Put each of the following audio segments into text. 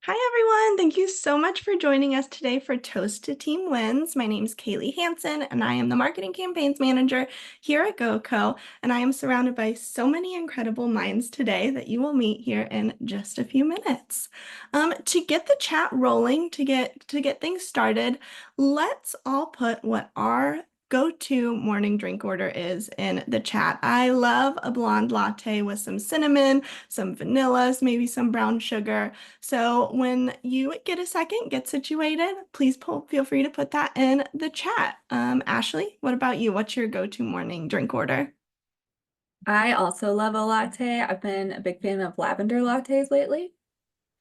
Hi, everyone. Thank you so much for joining us today for Toast to Team Wins. My name is Kaylee Hansen, and I am the Marketing Campaigns Manager here at GoCo. And I am surrounded by so many incredible minds today that you will meet here in just a few minutes. To get the chat rolling, to get things started, let's all put what our go-to morning drink order is in the chat. I love a blonde latte with some cinnamon, some vanillas, maybe some brown sugar. So when you get a second, get situated, please feel free to put that in the chat. Ashley, what about you? What's your go-to morning drink order? I also love a latte. I've been a big fan of lavender lattes lately.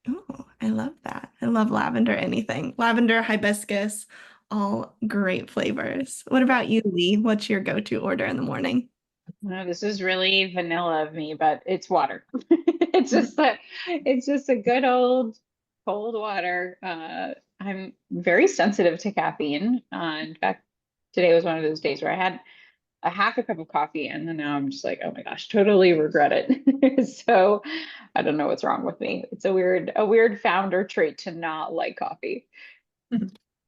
Oh, I love that. I love lavender anything. Lavender, hibiscus, all great flavors. What about you, Lee? What's your go-to order in the morning? No, this is really vanilla of me, but it's water. It's just a good old cold water. I'm very sensitive to caffeine. In fact, today was one of those days where I had a half a cup of coffee and then now I'm just like, oh my gosh, totally regret it. So I don't know what's wrong with me. It's a weird founder trait to not like coffee.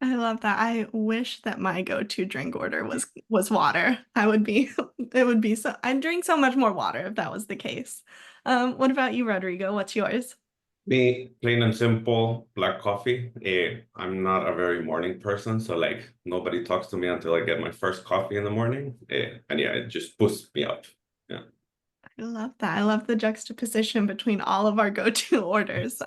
I love that. I wish that my go-to drink order was water. I would be it would be so I'd drink so much more water if that was the case. What about you, Rodrigo? What's yours? Me, plain and simple, black coffee. I'm not a very morning person, so like nobody talks to me until I get my first coffee in the morning. And yeah, it just boosts me up. Yeah. I love that. I love the juxtaposition between all of our go-to orders.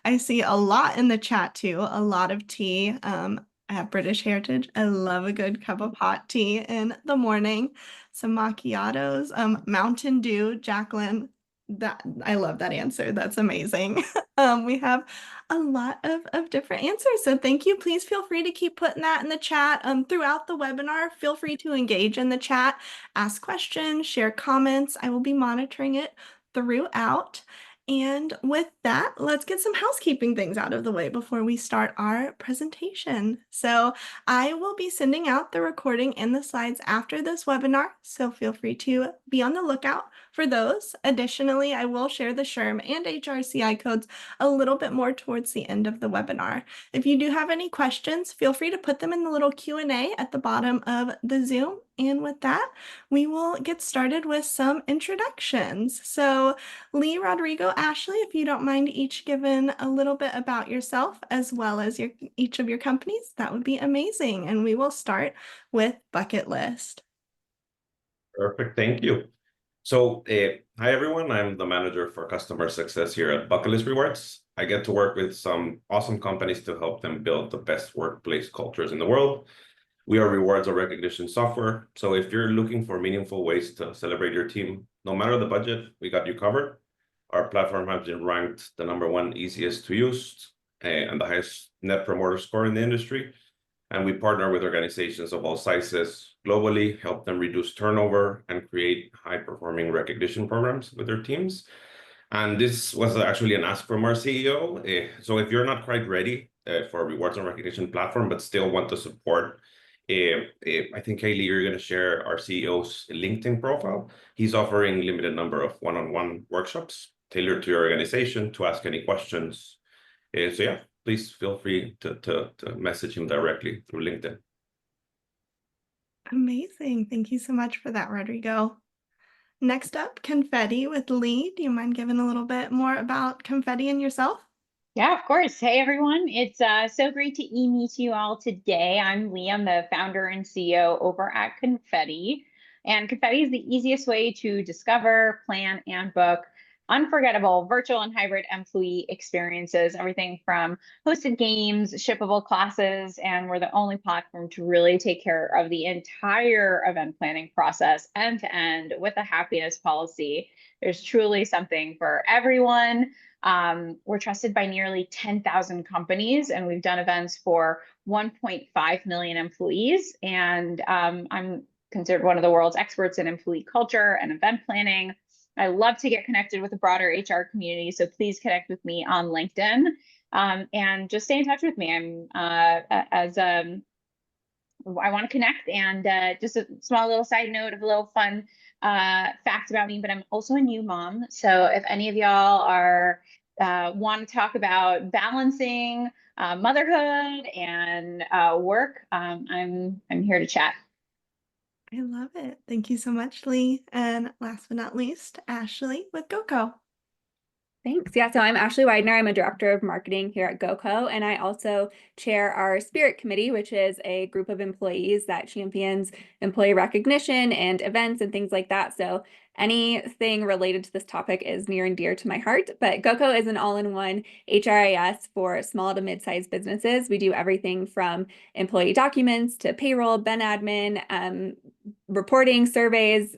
I see a lot in the chat too, a lot of tea. I have British heritage. I love a good cup of hot tea in the morning. Some macchiatos, Mountain Dew, Jacqueline. That I love that answer. That's amazing. We have a lot of different answers. So thank you. Please feel free to keep putting that in the chat. Throughout the webinar, feel free to engage in the chat, ask questions, share comments. I will be monitoring it throughout. And with that, let's get some housekeeping things out of the way before we start our presentation. So I will be sending out the recording and the slides after this webinar, so feel free to be on the lookout for those. Additionally, I will share the SHRM and HRCI codes a little bit more towards the end of the webinar. If you do have any questions, feel free to put them in the little Q&A at the bottom of the Zoom. And with that, we will get started with some introductions. So Lee, Rodrigo, Ashley, if you don't mind each giving a little bit about yourself as well as each of your companies, that would be amazing. And we will start with Bucketlist. Perfect. Thank you. So, hi everyone. I'm the manager for customer success here at Bucketlist Rewards. I get to work with some awesome companies to help them build the best workplace cultures in the world. We are rewards or recognition software. So if you're looking for meaningful ways to celebrate your team, no matter the budget, we got you covered. Our platform has been ranked the #1 easiest to use and the highest net promoter score in the industry. And we partner with organizations of all sizes globally, help them reduce turnover and create high-performing recognition programs with their teams. And this was actually an ask from our CEO. So if you're not quite ready for a rewards and recognition platform, but still want to support, I think, Kaylee, you're going to share our CEO's LinkedIn profile. He's offering limited number of one-on-one workshops tailored to your organization to ask any questions. So yeah, please feel free to message him directly through LinkedIn. Amazing. Thank you so much for that, Rodrigo. Next up, Confetti with Lee. Do you mind giving a little bit more about Confetti and yourself? Yeah, of course. Hey, everyone. It's so great to meet you all today. I'm Lee. I'm the founder and CEO over at Confetti. And Confetti is the easiest way to discover, plan, and book unforgettable virtual and hybrid employee experiences, everything from hosted games, shippable classes, and we're the only platform to really take care of the entire event planning process end to end with a happiness policy. There's truly something for everyone. We're trusted by nearly 10,000 companies, and we've done events for 1.5 million employees. And I'm considered one of the world's experts in employee culture and event planning. I love to get connected with the broader HR community, so please connect with me on LinkedIn and just stay in touch with me. I want to connect. And just a small little side note of a little fun fact about me, but I'm also a new mom. So if any of y'all are want to talk about balancing motherhood and work, I'm here to chat. I love it. Thank you so much, Lee. And last but not least, Ashley with GoCo. Thanks. Yeah, so I'm Ashley Widener. I'm a director of marketing here at GoCo, and I also chair our Spirit Committee, which is a group of employees that champions employee recognition and events and things like that. So anything related to this topic is near and dear to my heart. But GoCo is an all-in-one HRIS for small to mid-sized businesses. We do everything from employee documents to payroll, ben admin, reporting, surveys.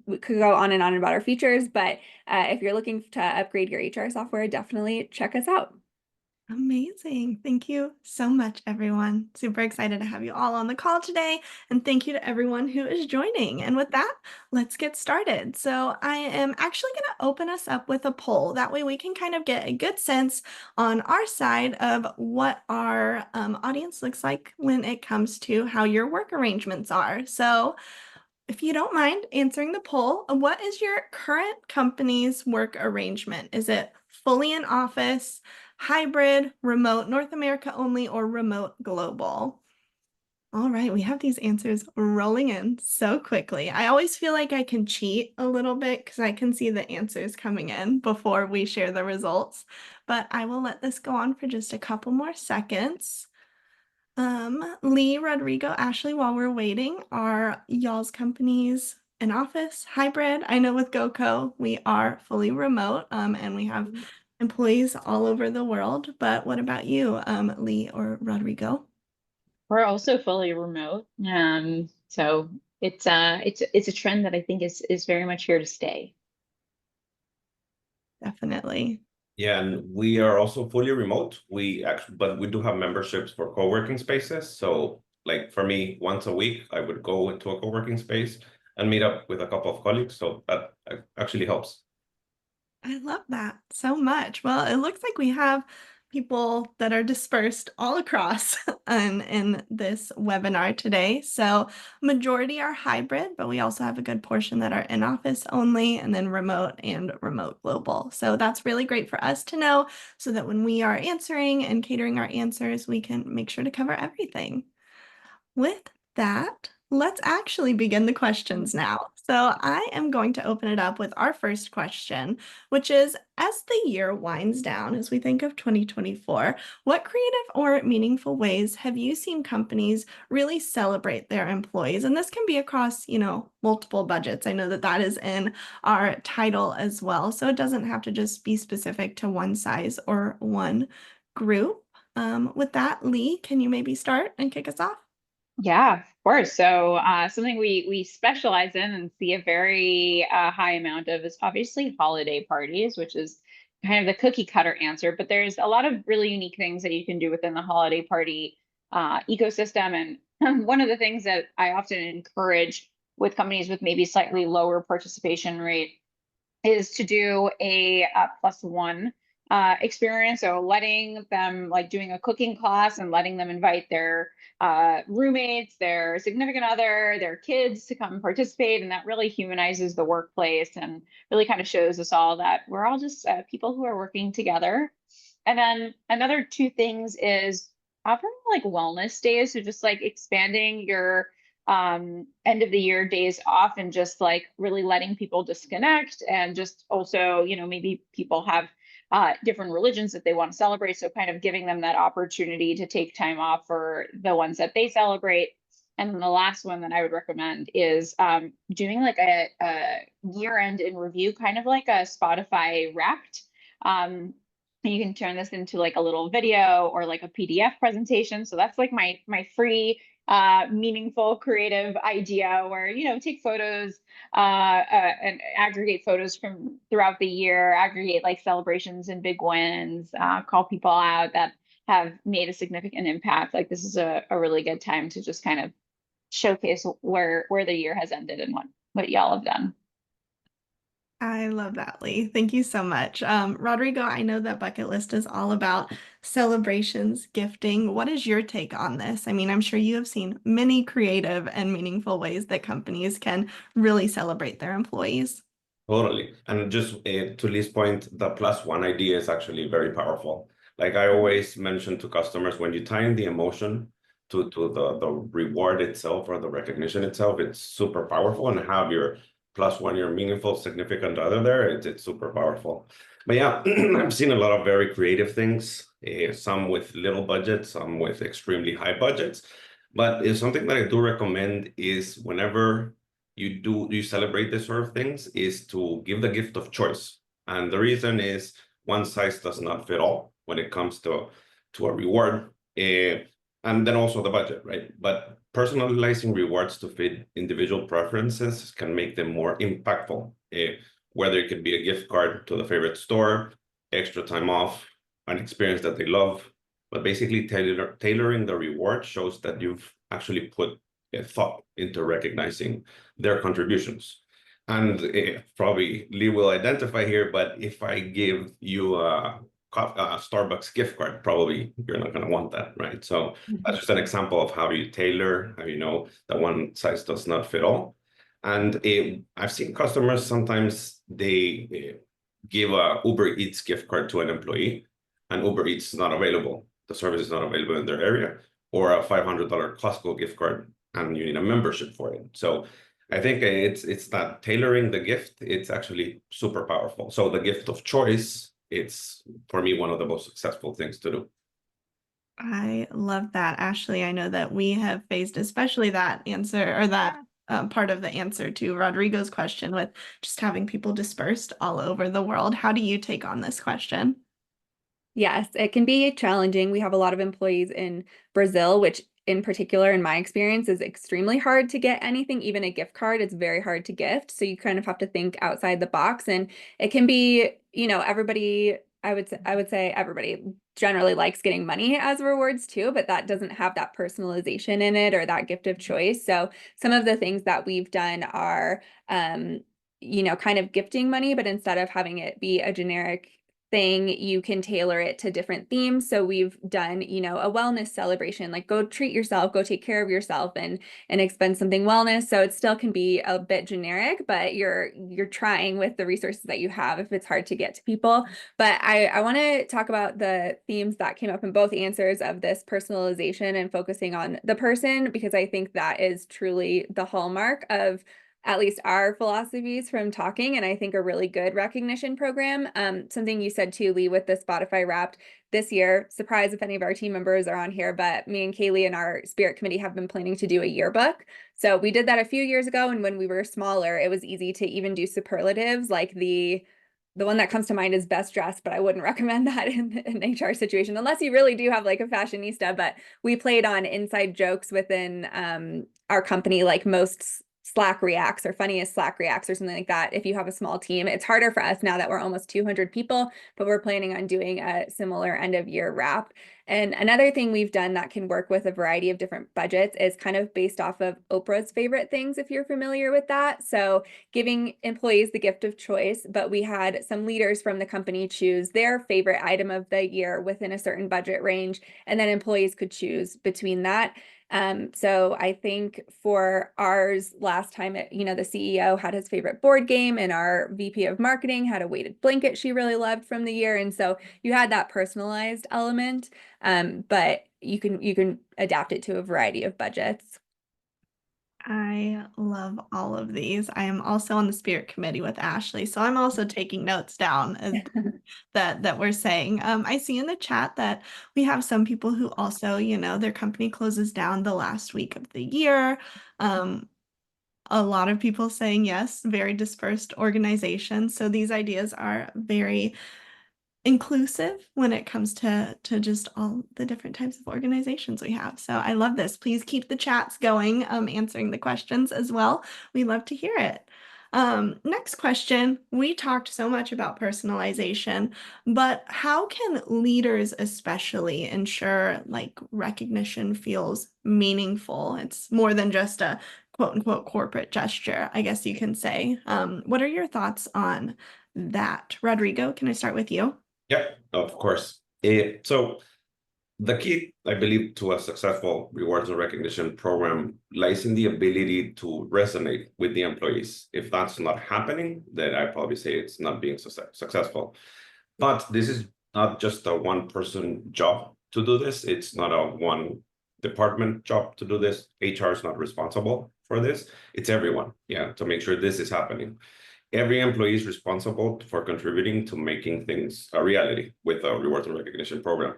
We could go on and on about our features, but if you're looking to upgrade your HR software, definitely check us out. Amazing. Thank you so much, everyone. Super excited to have you all on the call today. And thank you to everyone who is joining. And with that, let's get started. So I am actually going to open us up with a poll. That way we can kind of get a good sense on our side of what our audience looks like when it comes to how your work arrangements are. So if you don't mind answering the poll, what is your current company's work arrangement? Is it fully in office, hybrid, remote, North America only, or remote global? All right, we have these answers rolling in so quickly. I always feel like I can cheat a little bit because I can see the answers coming in before we share the results, but I will let this go on for just a couple more seconds. Lee, Rodrigo, Ashley, while we're waiting, are y'all's companies in office, hybrid? I know with GoCo, we are fully remote, and we have employees all over the world, but what about you, Lee or Rodrigo? We're also fully remote. So it's a trend that I think is very much here to stay. Definitely. Yeah, and we are also fully remote. But we do have memberships for co-working spaces. So like for me, once a week, I would go into a co-working space and meet up with a couple of colleagues. So that actually helps. I love that so much. Well, it looks like we have people that are dispersed all across in this webinar today. So majority are hybrid, but we also have a good portion that are in office only and then remote and remote global. So that's really great for us to know so that when we are answering and catering our answers, we can make sure to cover everything. With that, let's actually begin the questions now. So I am going to open it up with our first question, which is, as the year winds down, as we think of 2024, what creative or meaningful ways have you seen companies really celebrate their employees? And this can be across, multiple budgets. I know that that is in our title as well. So it doesn't have to just be specific to one size or one group. With that, Lee, can you maybe start and kick us off? Yeah, of course. So something we specialize in and see a very high amount of is obviously holiday parties, which is kind of the cookie cutter answer. But there's a lot of really unique things that you can do within the holiday party ecosystem. And one of the things that I often encourage with companies with maybe slightly lower participation rate is to do a +1 experience. So letting them doing a cooking class and letting them invite their roommates, their significant other, their kids to come participate. And that really humanizes the workplace and really kind of shows us all that we're all just people who are working together. And then another two things is offering wellness days. So just expanding your end of the year days off and just really letting people disconnect, and just also maybe people have different religions that they want to celebrate, so kind of giving them that opportunity to take time off for the ones that they celebrate. And then the last one that I would recommend is doing a year-end in review, kind of like a Spotify Wrapped. You can turn this into a little video or a PDF presentation. So that's my free meaningful creative idea where take photos and aggregate photos from throughout the year, aggregate celebrations and big wins, call people out that have made a significant impact. This is a really good time to just kind of showcase where the year has ended and what y'all have done. I love that, Lee. Thank you so much. Rodrigo, I know that Bucketlist is all about celebrations, gifting. What is your take on this? I mean, I'm sure you have seen many creative and meaningful ways that companies can really celebrate their employees. Totally. And just to Lee's point, the +1 idea is actually very powerful. Like I always mention to customers, when you tie in the emotion to the reward itself or the recognition itself, it's super powerful. And have your +1, your meaningful, significant other there, it's super powerful. But yeah, I've seen a lot of very creative things, some with little budgets, some with extremely high budgets. But it's something that I do recommend is whenever you celebrate this sort of things is to give the gift of choice. And the reason is one size does not fit all when it comes to a reward. And then also the budget, right? But personalizing rewards to fit individual preferences can make them more impactful. Whether it could be a gift card to the favorite store, extra time off, an experience that they love. But basically tailoring the reward shows that you've actually put a thought into recognizing their contributions. And probably Lee will identify here, but if I give you a Starbucks gift card, probably you're not going to want that, right? So that's just an example of how you tailor, how you know that one size does not fit all. And I've seen customers sometimes they give a Uber Eats gift card to an employee, and Uber Eats is not available. The service is not available in their area, or a $500 Costco gift card, and you need a membership for it. So I think it's that tailoring the gift, it's actually super powerful. So the gift of choice, it's for me one of the most successful things to do. I love that, Ashley. I know that we have faced especially that answer or that part of the answer to Rodrigo's question with just having people dispersed all over the world. How do you take on this question? Yes, it can be challenging. We have a lot of employees in Brazil, which in particular, in my experience, is extremely hard to get anything, even a gift card. It's very hard to gift. So you kind of have to think outside the box. And it can be, everybody, I would say everybody generally likes getting money as rewards too, but that doesn't have that personalization in it or that gift of choice. So some of the things that we've done are kind of gifting money, but instead of having it be a generic thing, you can tailor it to different themes. So we've done, a wellness celebration, like go treat yourself, go take care of yourself and expend something wellness. So it still can be a bit generic, but you're trying with the resources that you have if it's hard to get to people. But I want to talk about the themes that came up in both answers of this personalization and focusing on the person, because I think that is truly the hallmark of at least our philosophies from talking, and I think a really good recognition program. Something you said too, Lee, with the Spotify Wrapped this year, surprise if any of our team members are on here, but me and Kaylee and our Spirit Committee have been planning to do a yearbook. So we did that a few years ago, and when we were smaller, it was easy to even do superlatives, like the one that comes to mind is best dressed, but I wouldn't recommend that in an HR situation unless you really do have like a fashionista. But we played on inside jokes within our company, like most Slack reacts or funniest Slack reacts or something like that. If you have a small team, it's harder for us now that we're almost 200 people, but we're planning on doing a similar end of year wrap. And another thing we've done that can work with a variety of different budgets is kind of based off of Oprah's favorite things, if you're familiar with that. So giving employees the gift of choice, but we had some leaders from the company choose their favorite item of the year within a certain budget range, and then employees could choose between that. So I think for ours last time, the CEO had his favorite board game, and our VP of marketing had a weighted blanket she really loved from the year. And so you had that personalized element, but you can adapt it to a variety of budgets. I love all of these. I am also on the Spirit Committee with Ashley, so I'm also taking notes down as that we're saying. I see in the chat that we have some people who also, their company closes down the last week of the year. A lot of people saying yes, very dispersed organizations. So these ideas are very inclusive when it comes to just all the different types of organizations we have. So I love this. Please keep the chats going, answering the questions as well. We love to hear it. Next question. We talked so much about personalization, but how can leaders especially ensure like recognition feels meaningful? It's more than just a quote unquote corporate gesture, I guess you can say. What are your thoughts on that? Rodrigo, can I start with you? Yeah, of course. So The key, I believe, to a successful rewards and recognition program lies in the ability to resonate with the employees. If that's not happening, then I probably say it's not being successful. But this is not just a one-person job to do this. It's not a one department job to do this. HR is not responsible for this. It's everyone, yeah, to make sure this is happening. Every employee is responsible for contributing to making things a reality with a rewards and recognition program.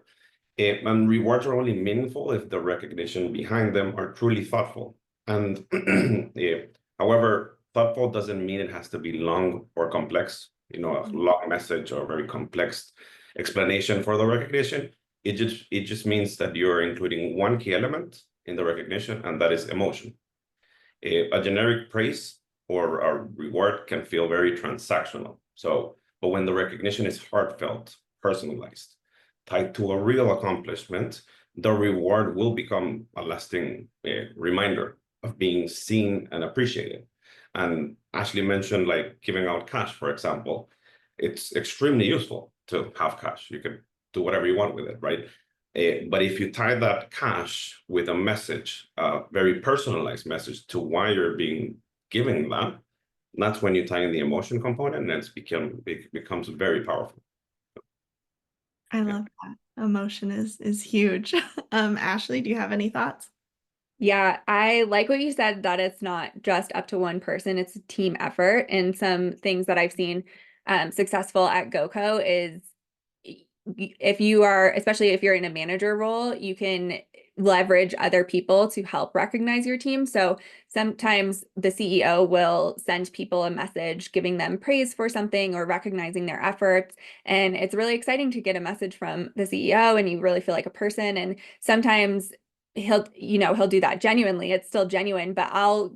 And rewards are only meaningful if the recognition behind them are truly thoughtful. And however, thoughtful doesn't mean it has to be long or complex, a long message or very complex explanation for the recognition. It just means that you're including one key element in the recognition, and that is emotion. A generic praise or a reward can feel very transactional. But when the recognition is heartfelt, personalized, tied to a real accomplishment, the reward will become a lasting reminder of being seen and appreciated. And Ashley mentioned like giving out cash, for example. It's extremely useful to have cash. You can do whatever you want with it, right? But if you tie that cash with a message, a very personalized message to why you're giving that, that's when you tie in the emotion component, and it becomes very powerful. I love that. Emotion is huge. Ashley, do you have any thoughts? Yeah, I like what you said, that it's not just up to one person, it's a team effort. And some things that I've seen successful at GoCo is if you are, especially if you're in a manager role, you can leverage other people to help recognize your team. So sometimes the CEO will send people a message giving them praise for something or recognizing their efforts. And it's really exciting to get a message from the CEO and you really feel like a person. And sometimes he'll do that genuinely. It's still genuine, but I'll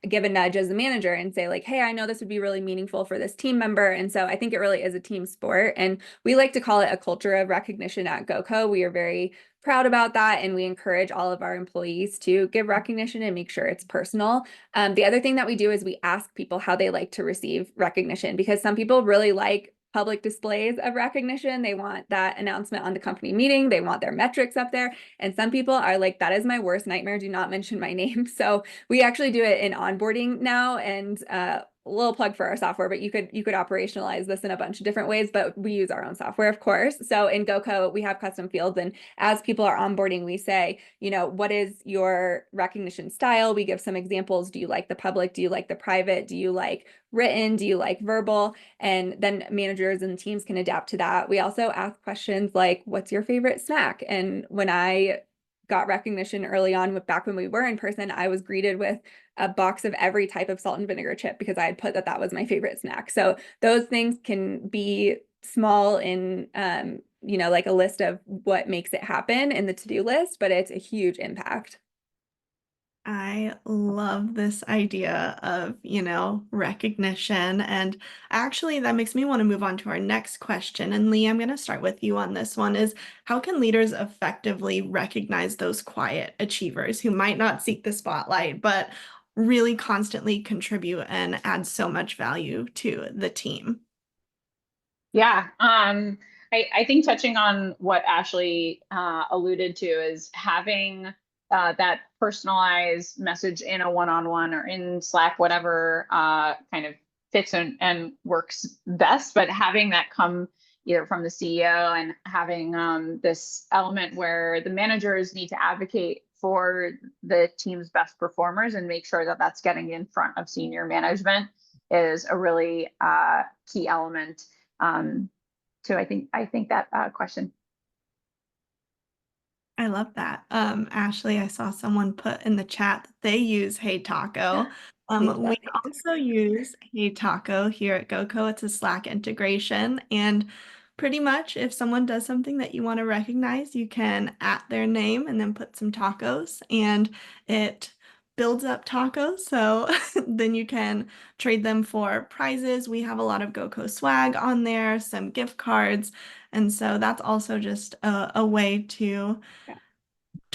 give a nudge as a manager and say like, hey, I know this would be really meaningful for this team member. And so I think it really is a team sport. And we like to call it a culture of recognition at GoCo. We are very proud about that. And we encourage all of our employees to give recognition and make sure it's personal. The other thing that we do is we ask people how they like to receive recognition, because some people really like public displays of recognition. They want that announcement on the company meeting. They want their metrics up there. And some people are like, that is my worst nightmare. Do not mention my name. So we actually do it in onboarding now, and a little plug for our software, but you could operationalize this in a bunch of different ways, but we use our own software, of course. So in GoCo, we have custom fields, and as people are onboarding, we say, what is your recognition style? We give some examples. Do you like the public? Do you like the private? Do you like written? Do you like verbal? And then managers and teams can adapt to that. We also ask questions like, what's your favorite snack? And when I got recognition early on, back when we were in person, I was greeted with a box of every type of salt and vinegar chip because I had put that was my favorite snack. So those things can be small in, like a list of what makes it happen in the to-do list, but it's a huge impact. I love this idea of, recognition. And actually, that makes me want to move on to our next question. And Lee, I'm going to start with you on this one is how can leaders effectively recognize those quiet achievers who might not seek the spotlight, but really constantly contribute and add so much value to the team? Yeah. I think touching on what Ashley alluded to is having that personalized message in a one-on-one or in Slack, whatever kind of fits and works best, but having that come either from the CEO and having this element where the managers need to advocate for the team's best performers and make sure that that's getting in front of senior management is a really key element to I think that question. I love that. Ashley, I saw someone put in the chat that they use Hey Taco. We also use Hey Taco here at GoCo. It's a Slack integration. And pretty much if someone does something that you want to recognize, you can at their name and then put some tacos, and it builds up tacos. So then you can trade them for prizes. We have a lot of GoCo swag on there, some gift cards. And so that's also just a way to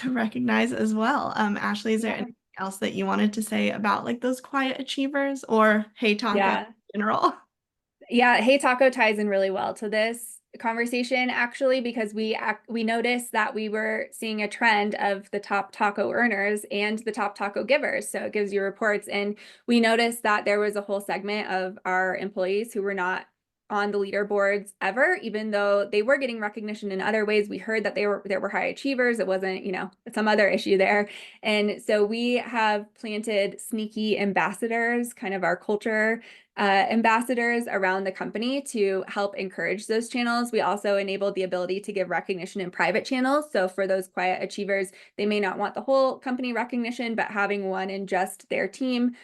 recognize as well. Ashley, is there anything else that you wanted to say about like those quiet achievers or Hey Taco in general? Yeah, Hey Taco ties in really well to this. conversation actually, because we noticed that we were seeing a trend of the top taco earners and the top taco givers. So it gives you reports, and we noticed that there was a whole segment of our employees who were not on the leaderboards ever, even though they were getting recognition in other ways. We heard that there were high achievers. It wasn't, some other issue there. And so we have planted sneaky ambassadors, kind of our culture ambassadors around the company to help encourage those channels. We also enabled the ability to give recognition in private channels. So for those quiet achievers, they may not want the whole company recognition, but having one in just their team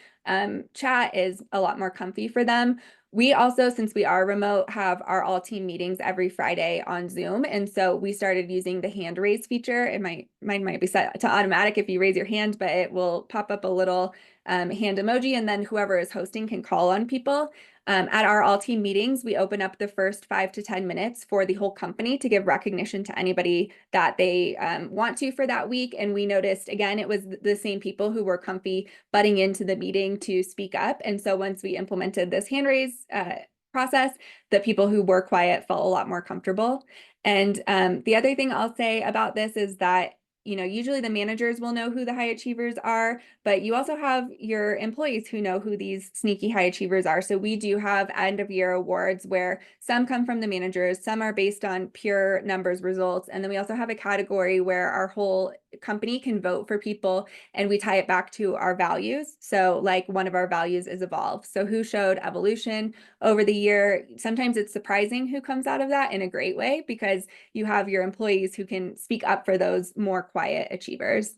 chat is a lot more comfy for them. We also, since we are remote, have our all team meetings every Friday on Zoom. And so we started using the hand raise feature. Mine might be set to automatic if you raise your hand, but it will pop up a little hand emoji, and then whoever is hosting can call on people. At our all team meetings, we open up the first 5 to 10 minutes for the whole company to give recognition to anybody that they want to for that week. And we noticed, again, it was the same people who were comfy butting into the meeting to speak up. And so once we implemented this hand raise process, the people who were quiet felt a lot more comfortable. And the other thing I'll say about this is that usually the managers will know who the high achievers are, but you also have your employees who know who these sneaky high achievers are. So we do have end of year awards where some come from the managers, some are based on pure numbers results. And then we also have a category where our whole company can vote for people, and we tie it back to our values. So like one of our values is evolve. So who showed evolution over the year? Sometimes it's surprising who comes out of that in a great way, because you have your employees who can speak up for those more quiet achievers.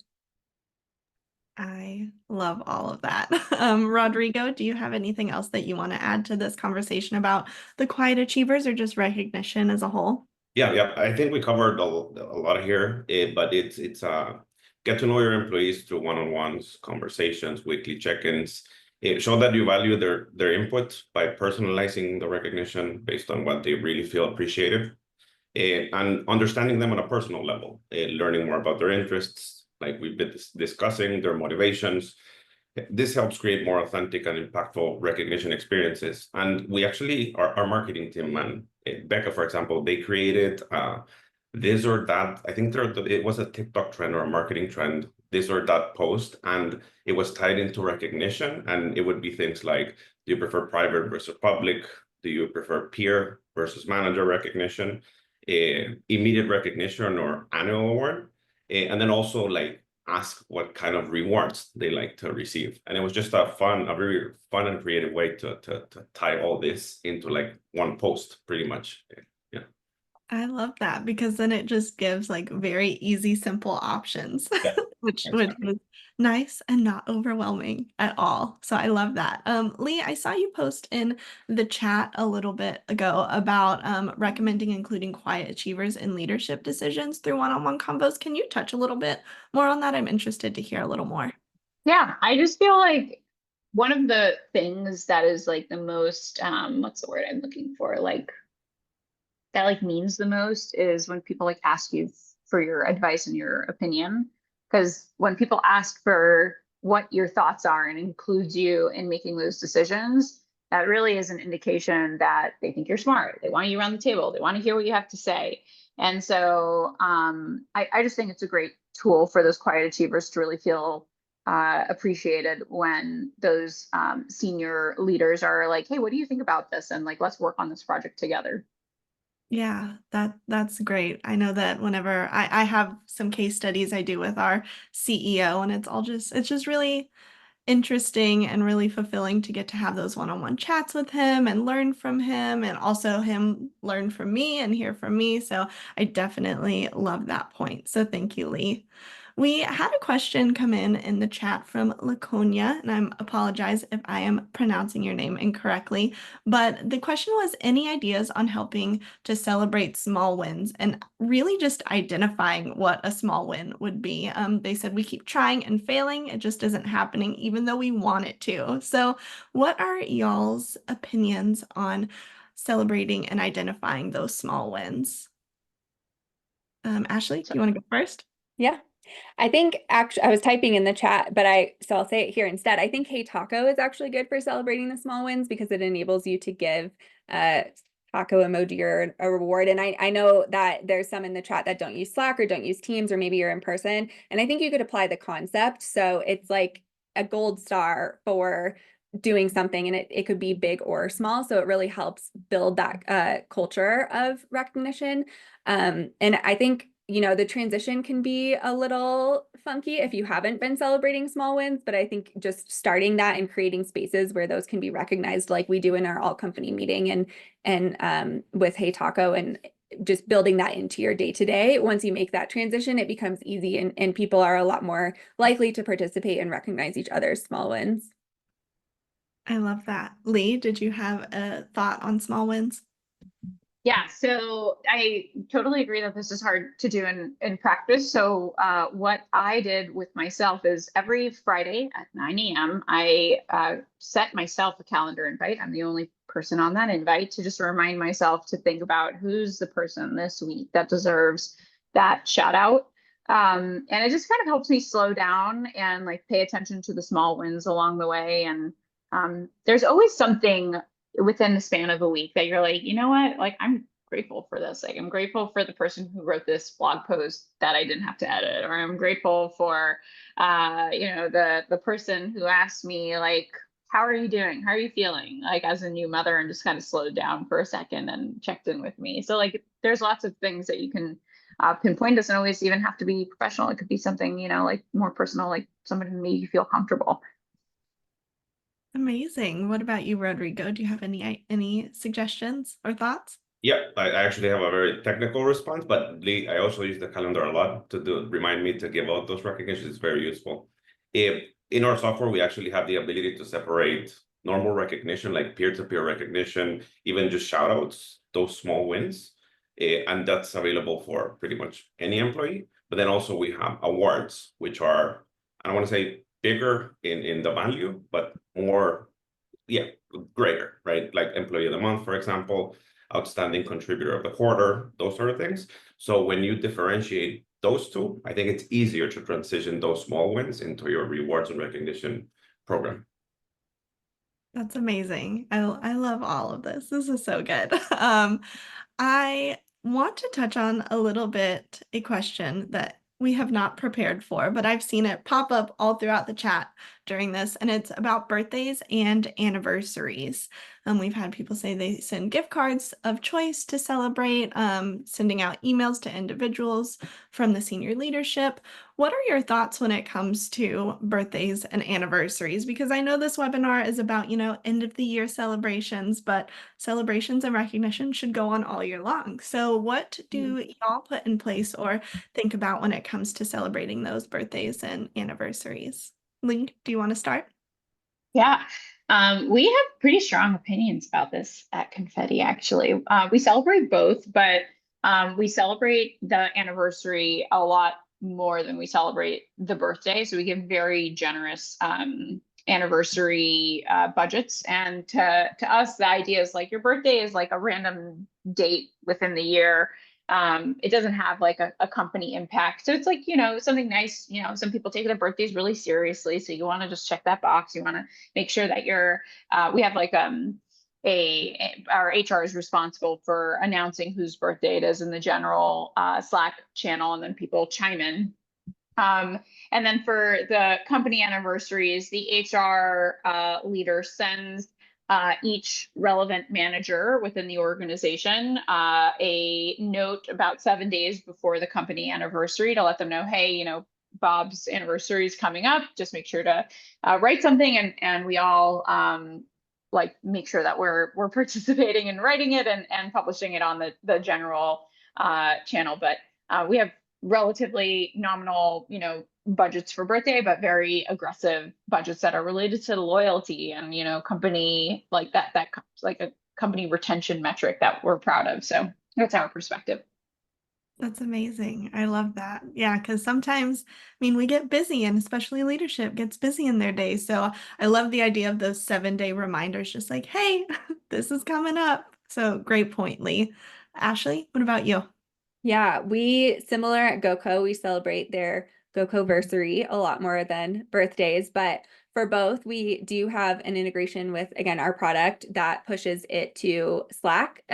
I love all of that. Rodrigo, do you have anything else that you want to add to this conversation about the quiet achievers or just recognition as a whole? Yeah. I think we covered a lot here, but it's get to know your employees through one-on-ones, conversations, weekly check-ins. Show that you value their input by personalizing the recognition based on what they really feel appreciated, and understanding them on a personal level, learning more about their interests, like we've been discussing, their motivations. This helps create more authentic and impactful recognition experiences. And we actually, our marketing team and Becca, for example, they created this or that. I think it was a TikTok trend or a marketing trend, this or that post, and it was tied into recognition. And it would be things like, do you prefer private versus public? Do you prefer peer versus manager recognition? Immediate recognition or annual award? And then also like ask what kind of rewards they like to receive. And it was just a very fun and creative way to tie all this into like one post, pretty much. Yeah. I love that, because then it just gives like very easy, simple options, Yeah, which exactly. is nice and not overwhelming at all. So I love that. Lee, I saw you post in the chat a little bit ago about recommending including quiet achievers in leadership decisions through one-on-one combos. Can you touch a little bit more on that? I'm interested to hear a little more. Yeah, I just feel like one of the things that is like the most, what's the word I'm looking for? Like that like means the most is when people like ask you for your advice and your opinion. Because when people ask for what your thoughts are and includes you in making those decisions, that really is an indication that they think you're smart. They want you around the table. They want to hear what you have to say. And so I just think it's a great tool for those quiet achievers to really feel appreciated when those senior leaders are like, hey, what do you think about this? And like, let's work on this project together. Yeah, that's great. I know that whenever I have some case studies I do with our CEO, and it's just really interesting and really fulfilling to get to have those one-on-one chats with him and learn from him, and also him learn from me and hear from me. So I definitely love that point. So thank you, Lee. We had a question come in the chat from Laconia, and I apologize if I am pronouncing your name incorrectly, but the question was any ideas on helping to celebrate small wins and really just identifying what a small win would be. They said we keep trying and failing, it just isn't happening even though we want it to. So what are y'all's opinions on celebrating and identifying those small wins? Ashley, do you want to go first? Yeah. I think actually I was typing in the chat, but so I'll say it here instead. I think Hey Taco is actually good for celebrating the small wins because it enables you to give taco emoji or a reward. And I know that there's some in the chat that don't use Slack or don't use Teams, or maybe you're in person. And I think you could apply the concept. So it's like a gold star for doing something, and it could be big or small. So it really helps build that culture of recognition. And I think, you know, the transition can be a little funky if you haven't been celebrating small wins, but I think just starting that and creating spaces where those can be recognized, like we do in our all company meeting and with Hey Taco, and just building that into your day to day. Once you make that transition, it becomes easy, and people are a lot more likely to participate and recognize each other's small wins. I love that. Lee, did you have a thought on small wins? Yeah, so I totally agree that this is hard to do in practice. So what I did with myself is every Friday at 9 a.m., I set myself a calendar invite. I'm the only person on that invite, to just remind myself to think about who's the person this week that deserves that shout out. And it just kind of helps me slow down and like pay attention to the small wins along the way. And there's always something within the span of a week that you're like, you know what, like I'm grateful for this. Like I'm grateful for the person who wrote this blog post that I didn't have to edit, or I'm grateful for you know, the person who asked me like, how are you doing? How are you feeling? Like as a new mother, and just kind of slowed down for a second and checked in with me. So like there's lots of things that you can pinpoint. Doesn't always even have to be professional. It could be something, you know, like more personal, like someone who made you feel comfortable. Amazing. What about you, Rodrigo? Do you have any suggestions or thoughts? Yeah, I actually have a very technical response, but Lee, I also use the calendar a lot to remind me to give out those recognitions. It's very useful. If in our software, we actually have the ability to separate normal recognition, like peer-to-peer recognition, even just shout outs, those small wins. And that's available for pretty much any employee. But then also we have awards, which are, I don't want to say bigger in the value, but more, yeah, greater, right? Like Employee of the Month, for example, Outstanding Contributor of the Quarter, those sort of things. So when you differentiate those two, I think it's easier to transition those small wins into your rewards and recognition program. That's amazing. I love all of this. This is so good. I want to touch on a little bit a question that we have not prepared for, but I've seen it pop up all throughout the chat during this, and it's about birthdays and anniversaries. We've had people say they send gift cards of choice to celebrate, sending out emails to individuals from the senior leadership. What are your thoughts when it comes to birthdays and anniversaries? Because I know this webinar is about, you know, end of the year celebrations, but celebrations and recognition should go on all year long. So what do y'all put in place or think about when it comes to celebrating those birthdays and anniversaries? Lee, do you want to start? Yeah, we have pretty strong opinions about this at Confetti, actually. We celebrate both, but we celebrate the anniversary a lot more than we celebrate the birthday. So we give very generous anniversary budgets. And to us, the idea is like your birthday is like a random date within the year. It doesn't have like a company impact. So it's like, you know, something nice. You know, some people take their birthdays really seriously. So you want to just check that box. You want to make sure that you're, we have like our HR is responsible for announcing whose birthday it is in the general Slack channel, and then people chime in. And then for the company anniversaries, the HR leader sends each relevant manager within the organization a note about 7 days before the company anniversary to let them know, hey, you know, Bob's anniversary is coming up. Just make sure to write something, and we all like make sure that we're participating in writing it and publishing it on the general channel. But we have relatively nominal, you know, budgets for birthday, but very aggressive budgets that are related to loyalty and, you know, company like that like a company retention metric that we're proud of. So that's our perspective. That's amazing. I love that. Yeah, because sometimes, I mean, we get busy, and especially leadership gets busy in their days. So I love the idea of those 7-day reminders, just like, hey, this is coming up. So great point, Lee. Ashley, what about you? Yeah, similar at GoCo, we celebrate their GoCo-versary a lot more than birthdays, but for both, we do have an integration with, again, our product that pushes it to Slack.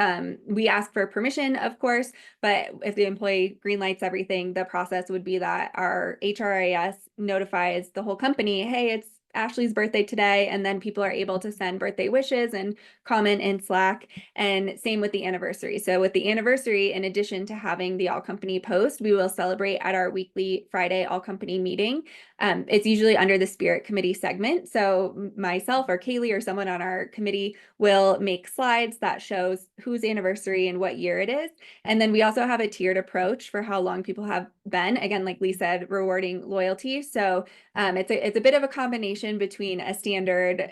We ask for permission, of course, but if the employee greenlights everything, the process would be that our HRIS notifies the whole company, hey, it's Ashley's birthday today, and then people are able to send birthday wishes and comment in Slack. And same with the anniversary. So with the anniversary, in addition to having the all company post, we will celebrate at our weekly Friday all company meeting. It's usually under the Spirit Committee segment. So myself or Kaylee or someone on our committee will make slides that shows whose anniversary and what year it is. And then we also have a tiered approach for how long people have been. Again, like Lee said, rewarding loyalty. So it's a bit of a combination between a standard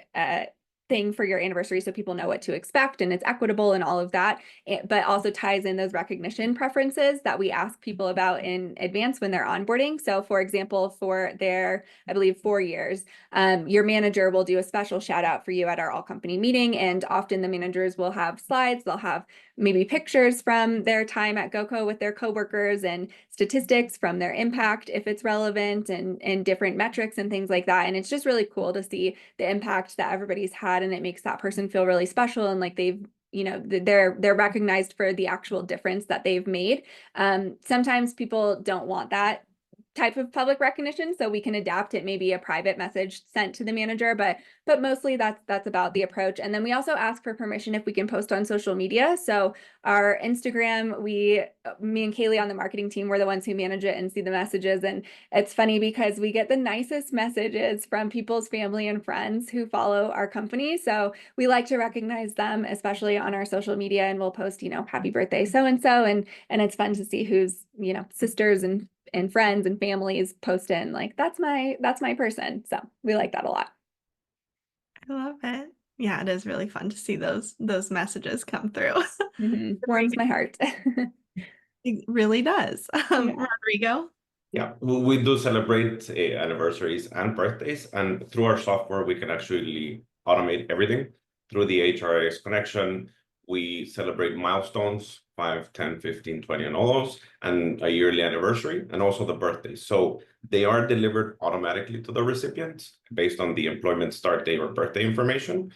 thing for your anniversary so people know what to expect and it's equitable and all of that, but also ties in those recognition preferences that we ask people about in advance when they're onboarding. So for example, for their, I believe, 4 years, your manager will do a special shout out for you at our all company meeting. And often the managers will have slides, they'll have maybe pictures from their time at GoCo with their coworkers and statistics from their impact if it's relevant, and different metrics and things like that. And it's just really cool to see the impact that everybody's had, and it makes that person feel really special and like they've, you know, they're recognized for the actual difference that they've made. Sometimes people don't want that type of public recognition, so we can adapt it, maybe a private message sent to the manager, but mostly that's about the approach. And then we also ask for permission if we can post on social media. So our Instagram, me and Kaylee on the marketing team, we're the ones who manage it and see the messages. And it's funny because we get the nicest messages from people's family and friends who follow our company. So we like to recognize them, especially on our social media, and we'll post, you know, happy birthday so-and-so. And it's fun to see who's, you know, sisters and friends and families post in like, that's my person. So we like that a lot. I love it. Yeah, it is really fun to see those messages come through. Warms my heart. It really does. Yeah. Rodrigo? Yeah, we do celebrate anniversaries and birthdays, and through our software, we can actually automate everything. Through the HRIS connection, we celebrate milestones, 5, 10, 15, 20, and all those, and a yearly anniversary, and also the birthdays. So they are delivered automatically to the recipient based on the employment start date or birthday information.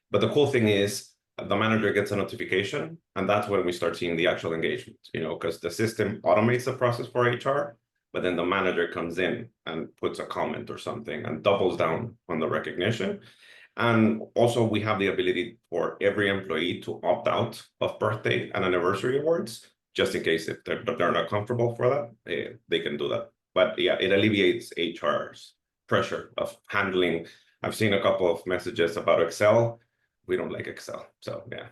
But the cool thing is the manager gets a notification, and that's when we start seeing the actual engagement, you know, because the system automates the process for HR, but then the manager comes in and puts a comment or something and doubles down on the recognition. And also we have the ability for every employee to opt out of birthday and anniversary awards, just in case if they're not comfortable for that, they can do that. But yeah, it alleviates HR's pressure of handling. I've seen a couple of messages about Excel. We don't like Excel, so yeah.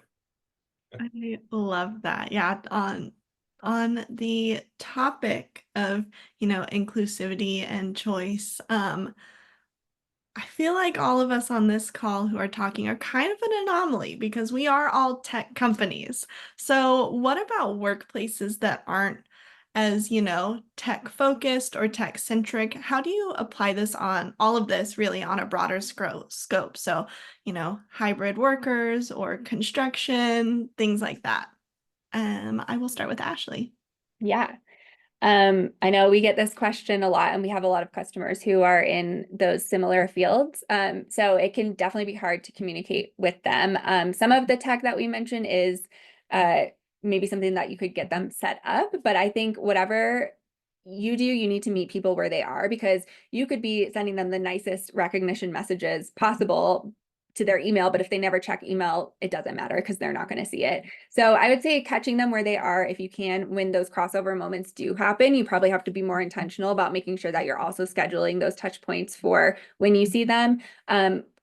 I love that. Yeah, on the topic of, you know, inclusivity and choice, I feel like all of us on this call who are talking are kind of an anomaly because we are all tech companies. So what about workplaces that aren't as, you know, tech focused or tech centric? How do you apply this on all of this really on a broader scope? So, you know, hybrid workers or construction, things like that. I will start with Ashley. Yeah. I know we get this question a lot, and we have a lot of customers who are in those similar fields. So it can definitely be hard to communicate with them. Some of the tech that we mentioned is maybe something that you could get them set up, but I think whatever you do, you need to meet people where they are, because you could be sending them the nicest recognition messages possible to their email, but if they never check email, it doesn't matter because they're not going to see it. So I would say catching them where they are, if you can, when those crossover moments do happen, you probably have to be more intentional about making sure that you're also scheduling those touch points for when you see them.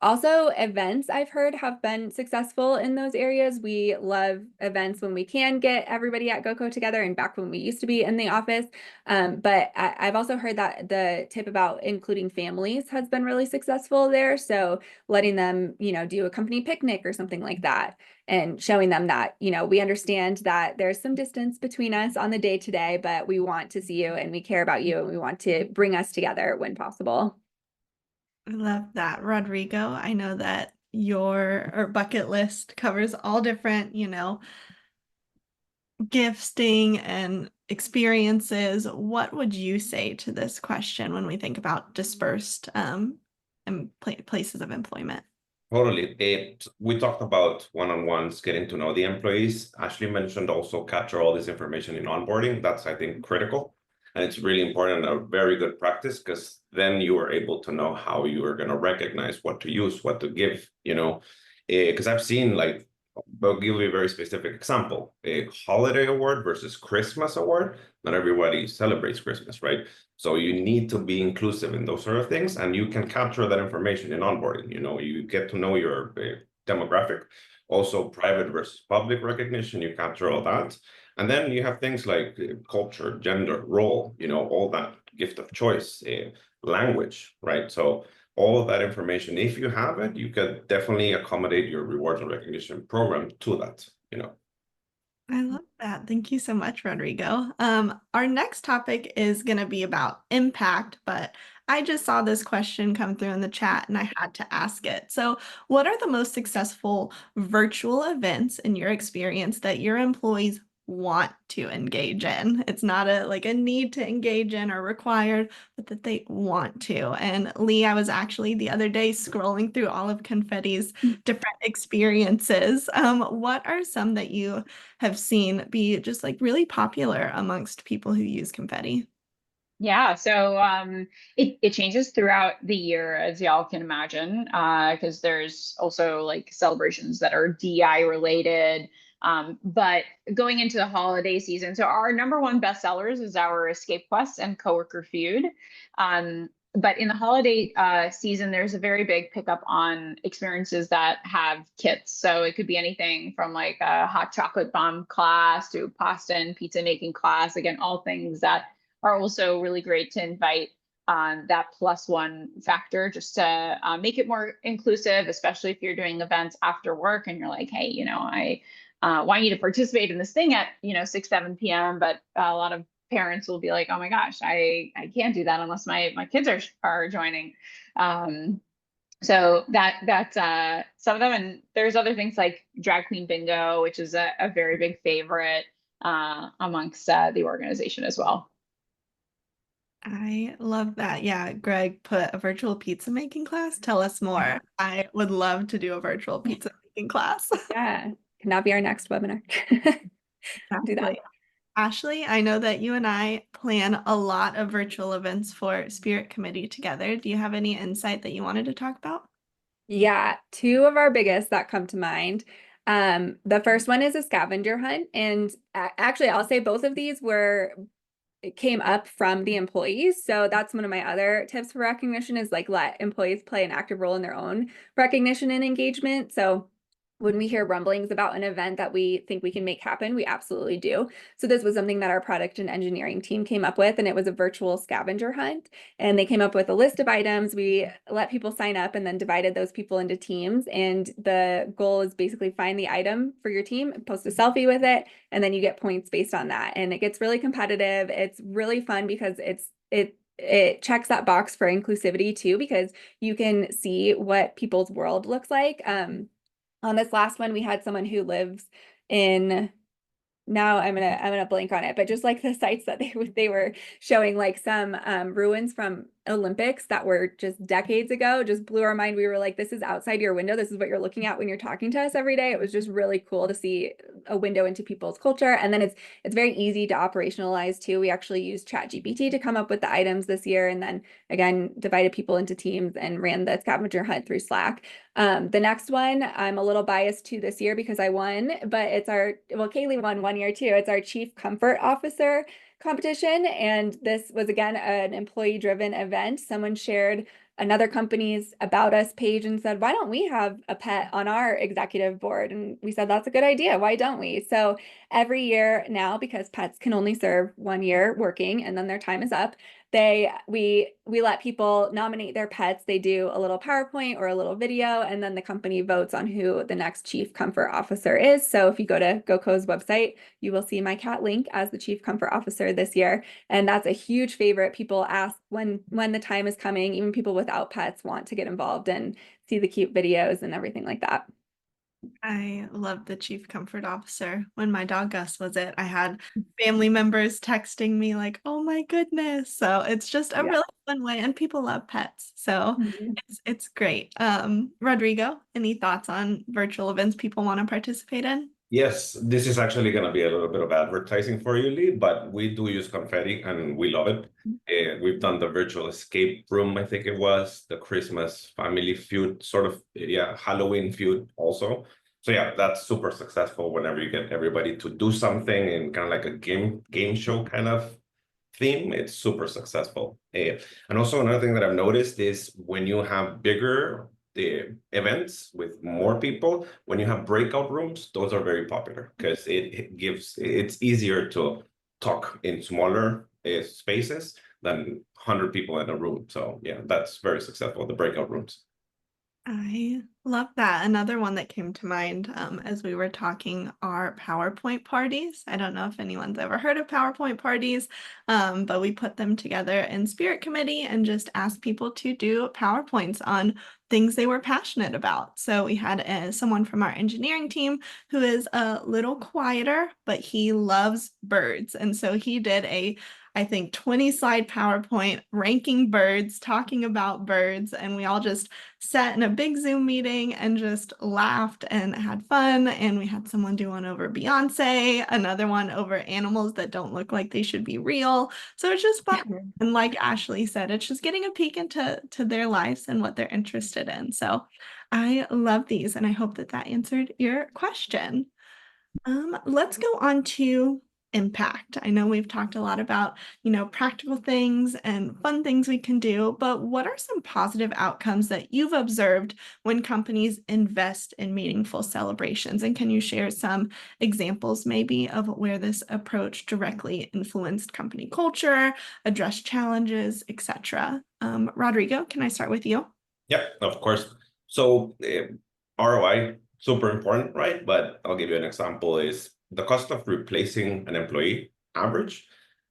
Also, events I've heard have been successful in those areas. We love events when we can get everybody at GoCo together, and back when we used to be in the office. But I've also heard that the tip about including families has been really successful there. So letting them, you know, do a company picnic or something like that, and showing them that, you know, we understand that there's some distance between us on the day-to-day, but we want to see you and we care about you and we want to bring us together when possible. I love that. Rodrigo, I know that your bucket list covers all different, you know, gifting and experiences. What would you say to this question when we think about dispersed places of employment. Totally. We talked about one-on-ones, getting to know the employees. Ashley mentioned also capture all this information in onboarding. That's, I think, critical. And it's really important, a very good practice, because then you are able to know how you are going to recognize what to use, what to give, because I've seen, like, I'll give you a very specific example, a holiday award versus Christmas award. Not everybody celebrates Christmas, right? So you need to be inclusive in those sort of things, and you can capture that information in onboarding. You get to know your demographic, also private versus public recognition, you capture all that. And then you have things like culture, gender, role, all that, gift of choice, language, right? So all of that information, if you have it, you could definitely accommodate your rewards and recognition program to that. I love that. Thank you so much, Rodrigo. Our next topic is going to be about impact, but I just saw this question come through in the chat and I had to ask it. So, what are the most successful virtual events in your experience that your employees want to engage in? It's not a need to engage in or required, but that they want to. And Lee, I was actually the other day scrolling through all of Confetti's different experiences. What are some that you have seen be just like really popular amongst people who use Confetti? Yeah, so it changes throughout the year, as y'all can imagine, because there's also like celebrations that are DI related. But going into the holiday season, so our number one bestsellers is our Escape Quest and Coworker Feud. But in the holiday season, there's a very big pickup on experiences that have kits. So it could be anything from like a hot chocolate bomb class to pasta and pizza making class. Again, all things that are also really great to invite that +1 factor, just to make it more inclusive, especially if you're doing events after work and you're like, hey, I want you to participate in this thing at 6, 7 p.m. But a lot of parents will be like, oh my gosh, I can't do that unless my kids are joining. So that's some of them. And there's other things like drag queen bingo, which is a very big favorite amongst the organization as well. I love that. Yeah, Greg put a virtual pizza making class. Tell us more. I would love to do a virtual pizza making class. Yeah, can that be our next webinar? Do that. Exactly. Ashley, I know that you and I plan a lot of virtual events for Spirit Committee together. Do you have any insight that you wanted to talk about? Yeah, two of our biggest that come to mind. The first one is a scavenger hunt. And actually, I'll say both of these it came up from the employees. So that's one of my other tips for recognition, is like let employees play an active role in their own recognition and engagement. So when we hear rumblings about an event that we think we can make happen, we absolutely do. So this was something that our product and engineering team came up with, and it was a virtual scavenger hunt. And they came up with a list of items. We let people sign up and then divided those people into teams. And the goal is basically find the item for your team, post a selfie with it, and then you get points based on that. And it gets really competitive. It's really fun because it checks that box for inclusivity too, because you can see what people's world looks like. On this last one, we had someone who lives in, now I'm gonna blank on it, but just like the sites that they were showing, like some ruins from Olympics that were just decades ago, just blew our mind. We were like, this is outside your window. This is what you're looking at when you're talking to us every day. It was just really cool to see a window into people's culture. And then it's very easy to operationalize too. We actually used ChatGPT to come up with the items this year, and then again divided people into teams and ran the scavenger hunt through Slack. The next one I'm a little biased to this year because I won, but it's Kaylee won one year too. It's our Chief Comfort Officer competition. And this was again an employee-driven event. Someone shared another company's About Us page and said, why don't we have a pet on our executive board? And we said, that's a good idea. Why don't we? So every year now, because pets can only serve 1 year working and then their time is up, we let people nominate their pets. They do a little PowerPoint or a little video, and then the company votes on who the next Chief Comfort Officer is. So if you go to GoCo's website, you will see my cat Link as the Chief Comfort Officer this year. And that's a huge favorite. People ask when the time is coming. Even people without pets want to get involved and see the cute videos and everything like that. I love the chief comfort officer. When my dog Gus was it, I had family members texting me like, "Oh my goodness." So it's just a Yeah. really fun way and people love pets. So Mhm. it's great. Rodrigo, any thoughts on virtual events people want to participate in? Yes, this is actually going to be a little bit of advertising for you, Lee, but we do use Confetti and we love it. We've done the virtual escape room, I think it was, the Christmas family feud, sort of, yeah, Halloween feud also. So yeah, that's super successful whenever you get everybody to do something in kind of like a game show kind of theme. It's super successful. And also another thing that I've noticed is when you have bigger events with more people, when you have breakout rooms, those are very popular because it's easier to talk in smaller spaces than 100 people in a room. So yeah, that's very successful, the breakout rooms. I love that. Another one that came to mind as we were talking are PowerPoint parties. I don't know if anyone's ever heard of PowerPoint parties, but we put them together in Spirit Committee and just asked people to do PowerPoints on things they were passionate about. So we had someone from our engineering team who is a little quieter, but he loves birds. And so he did I think 20-slide PowerPoint ranking birds, talking about birds, and we all just sat in a big Zoom meeting and just laughed and had fun. And we had someone do one over Beyonce, another one over animals that don't look like they should be real. So it's just fun. And like Ashley said, it's just getting a peek into their lives and what they're interested in. So I love these, and I hope that that answered your question. Let's go on to impact. I know we've talked a lot about, practical things and fun things we can do, but what are some positive outcomes that you've observed when companies invest in meaningful celebrations? And can you share some examples maybe of where this approach directly influenced company culture, addressed challenges, etc.? Rodrigo, can I start with you? Yep, of course. So ROI, super important, right? But I'll give you an example is the cost of replacing an employee average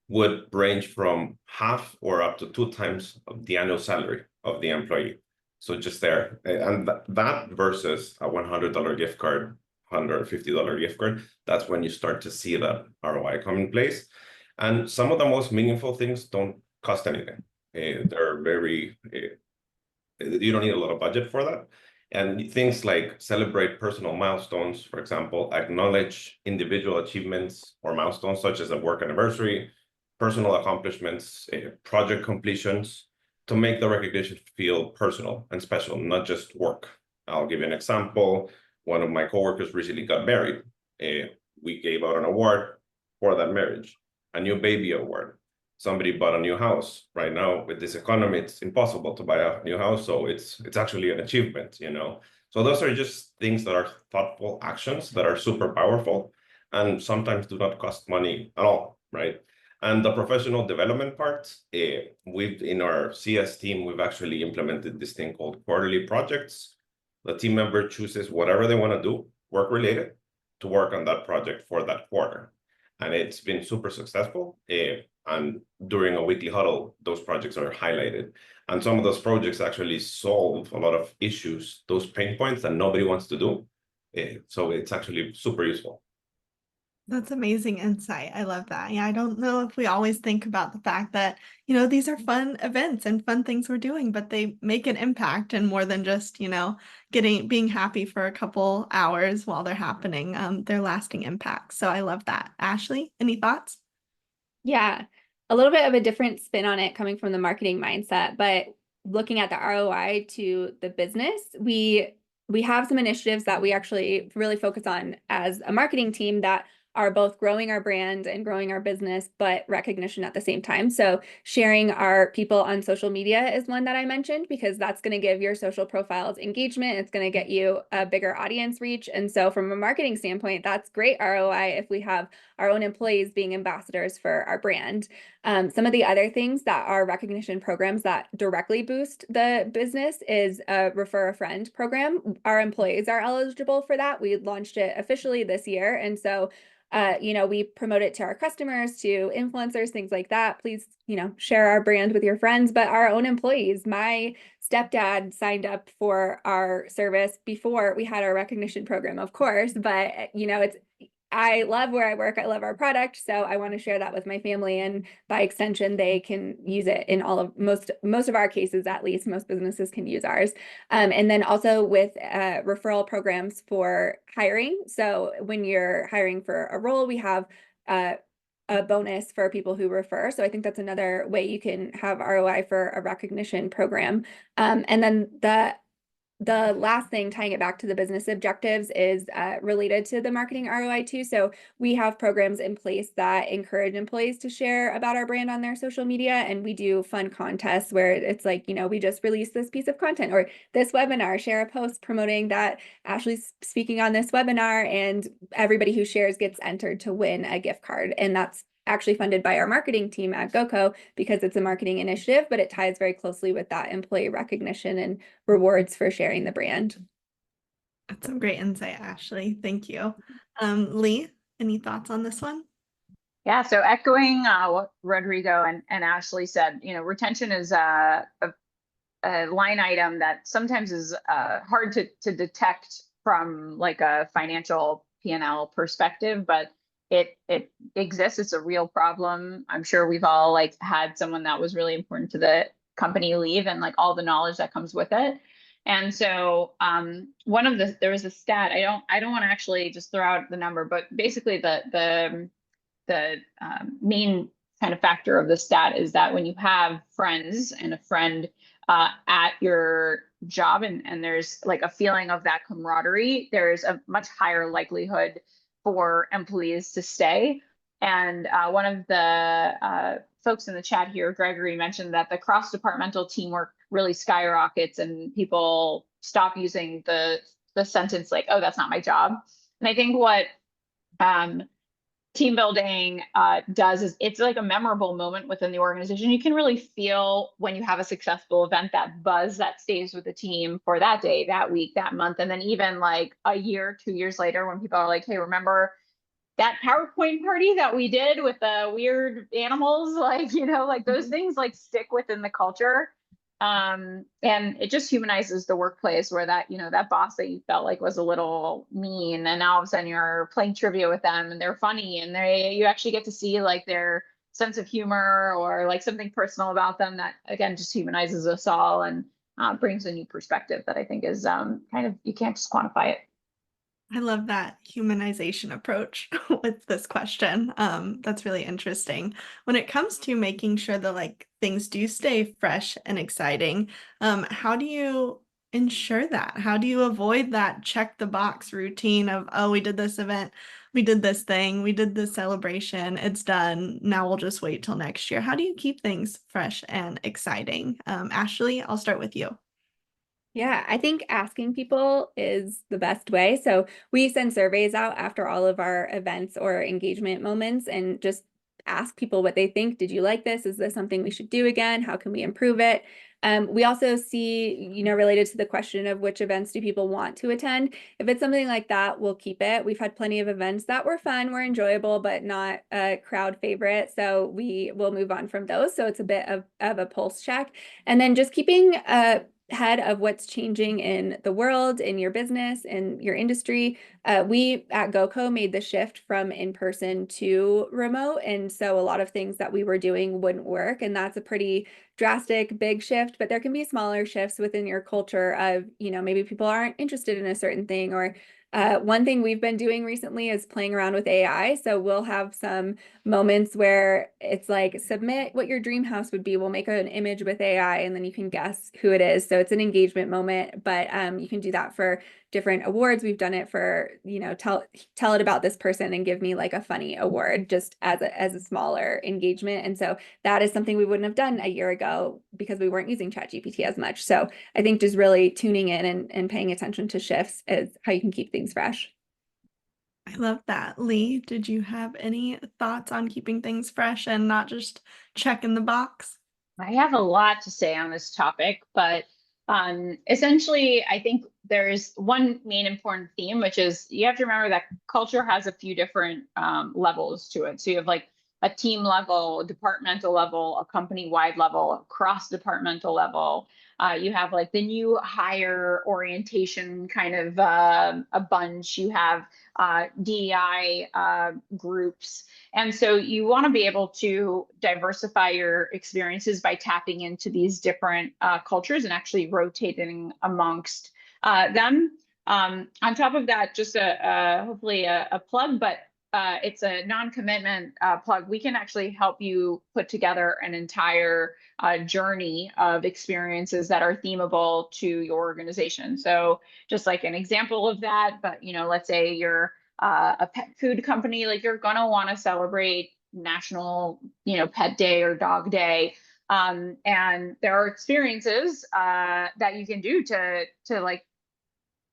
would range from half or up to 2 times of the annual salary of the employee. So just there. And that versus a $100 gift card, $150 gift card, that's when you start to see that ROI come in place. And some of the most meaningful things don't cost anything. They're very you don't need a lot of budget for that. And things like celebrate personal milestones, for example, acknowledge individual achievements or milestones such as a work anniversary, personal accomplishments, project completions, to make the recognition feel personal and special, not just work. I'll give you an example. One of my coworkers recently got married. We gave out an award for that marriage, a new baby award. Somebody bought a new house. Right now, with this economy, it's impossible to buy a new house. So it's actually an achievement, you know. So those are just things that are thoughtful actions that are super powerful and sometimes do not cost money at all, right? And the professional development part, we've in our CS team, we've actually implemented this thing called quarterly projects. The team member chooses whatever they want to do, work related, to work on that project for that quarter. And it's been super successful. And during a weekly huddle, those projects are highlighted. And some of those projects actually solve a lot of issues, those pain points that nobody wants to do. So it's actually super useful. That's amazing insight. I love that. Yeah, I don't know if we always think about the fact that, these are fun events and fun things we're doing, but they make an impact and more than just, being happy for a couple hours while they're happening. They're lasting impacts. So I love that. Ashley, any thoughts? Yeah, a little bit of a different spin on it coming from the marketing mindset, but looking at the ROI to the business, we have some initiatives that we actually really focus on as a marketing team that are both growing our brand and growing our business, but recognition at the same time. So sharing our people on social media is one that I mentioned because that's going to give your social profiles engagement. It's going to get you a bigger audience reach. And so from a marketing standpoint, that's great ROI if we have our own employees being ambassadors for our brand. Some of the other things that are recognition programs that directly boost the business is a refer a friend program. Our employees are eligible for that. We launched it officially this year. And so we promote it to our customers, to influencers, things like that. Please, share our brand with your friends, but our own employees. My stepdad signed up for our service before we had our recognition program, of course, but I love where I work. I love our product. So I want to share that with my family. And by extension, they can use it in most of our cases, at least most businesses can use ours. And then also with referral programs for hiring. So when you're hiring for a role, we have a bonus for people who refer. So I think that's another way you can have ROI for a recognition program. And then the last thing, tying it back to the business objectives, is related to the marketing ROI too. So we have programs in place that encourage employees to share about our brand on their social media. And we do fun contests where it's like, we just released this piece of content, or this webinar, share a post promoting that Ashley's speaking on this webinar, and everybody who shares gets entered to win a gift card. And that's actually funded by our marketing team at GoCo because it's a marketing initiative, but it ties very closely with that employee recognition and rewards for sharing the brand. That's some great insight, Ashley. Thank you. Lee, any thoughts on this one? Yeah, so echoing what Rodrigo and Ashley said, retention is a line item that sometimes is hard to detect from like a financial P&L perspective, but it exists. It's a real problem. I'm sure we've all like had someone that was really important to the company leave, and like all the knowledge that comes with it. And so there was a stat, I don't want to actually just throw out the number, but basically the main kind of factor of the stat is that when you have friends and a friend at your job, and there's like a feeling of that camaraderie, there's a much higher likelihood for employees to stay. And one of the folks in the chat here, Gregory, mentioned that the cross-departmental teamwork really skyrockets and people stop using the sentence like, oh, that's not my job. And I think what team building does is it's like a memorable moment within the organization. You can really feel when you have a successful event, that buzz that stays with the team for that day, that week, that month. And then even like a year, 2 years later, when people are like, hey, remember that PowerPoint party that we did with the weird animals? Like, like those things like stick within the culture. And it just humanizes the workplace, where that, that boss that you felt like was a little mean, and now all of a sudden you're playing trivia with them and they're funny, and you actually get to see like their sense of humor or like something personal about them that, again, just humanizes us all and brings a new perspective that I think is kind of, you can't just quantify it. I love that humanization approach with this question. That's really interesting. When it comes to making sure that like things do stay fresh and exciting, how do you ensure that? How do you avoid that check the box routine of, oh, we did this event, we did this thing, we did this celebration, it's done, now we'll just wait till next year? How do you keep things fresh and exciting? Ashley, I'll start with you. Yeah, I think asking people is the best way. So we send surveys out after all of our events or engagement moments and just ask people what they think. Did you like this? Is this something we should do again? How can we improve it? We also see, related to the question of which events do people want to attend. If it's something like that, we'll keep it. We've had plenty of events that were fun, were enjoyable, but not a crowd favorite. So we will move on from those. So it's a bit of a pulse check. And then just keeping head of what's changing in the world, in your business, in your industry. We at GoCo made the shift from in-person to remote. And so a lot of things that we were doing wouldn't work. And that's a pretty drastic, big shift, but there can be smaller shifts within your culture of, maybe people aren't interested in a certain thing, or one thing we've been doing recently is playing around with AI. So we'll have some moments where it's like, submit what your dream house would be. We'll make an image with AI and then you can guess who it is. So it's an engagement moment, but you can do that for different awards. We've done it for, tell it about this person and give me like a funny award, just as a smaller engagement. And so that is something we wouldn't have done a year ago because we weren't using ChatGPT as much. So I think just really tuning in and paying attention to shifts is how you can keep things fresh. I love that. Lee, did you have any thoughts on keeping things fresh and not just checking the box? I have a lot to say on this topic, but essentially, I think there's one main important theme, which is you have to remember that culture has a few different levels to it. So you have like a team level, a departmental level, a company-wide level, a cross-departmental level. You have like the new hire orientation kind of a bunch. You have DEI groups. And so you want to be able to diversify your experiences by tapping into these different cultures and actually rotating amongst them. On top of that, just hopefully a plug, but it's a non-commitment plug. We can actually help you put together an entire journey of experiences that are themable to your organization. So just like an example of that, but let's say you're a pet food company, like you're gonna want to celebrate National, Pet Day or Dog Day. And there are experiences that you can do to like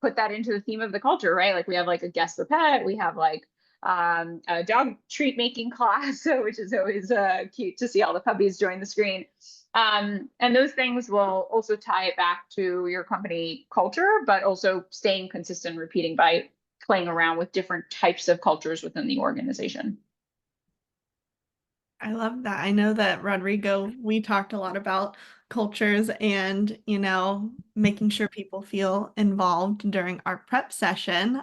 put that into the theme of the culture, right? Like we have like a guest the pet, we have like a dog treat making class, which is always cute to see all the puppies join the screen. And those things will also tie it back to your company culture, but also staying consistent, repeating by playing around with different types of cultures within the organization. I love that. I know that Rodrigo, we talked a lot about cultures and, making sure people feel involved during our prep session.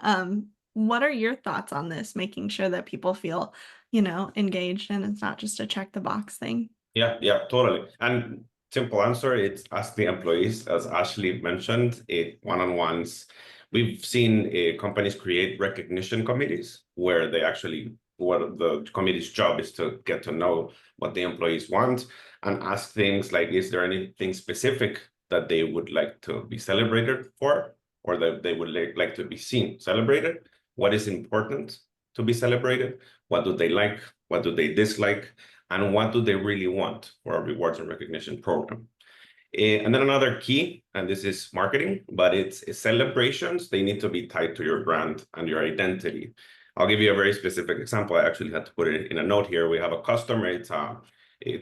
What are your thoughts on this, making sure that people feel, engaged and it's not just a check the box thing? Yeah, totally. And simple answer, it's ask the employees, as Ashley mentioned, one-on-ones. We've seen companies create recognition committees where they actually, what the committee's job is to get to know what the employees want and ask things like, is there anything specific that they would like to be celebrated for, or that they would like to be seen celebrated? What is important to be celebrated? What do they like? What do they dislike? And what do they really want for a rewards and recognition program? And then another key, and this is marketing, but it's celebrations. They need to be tied to your brand and your identity. I'll give you a very specific example. I actually had to put it in a note here. We have a customer, it's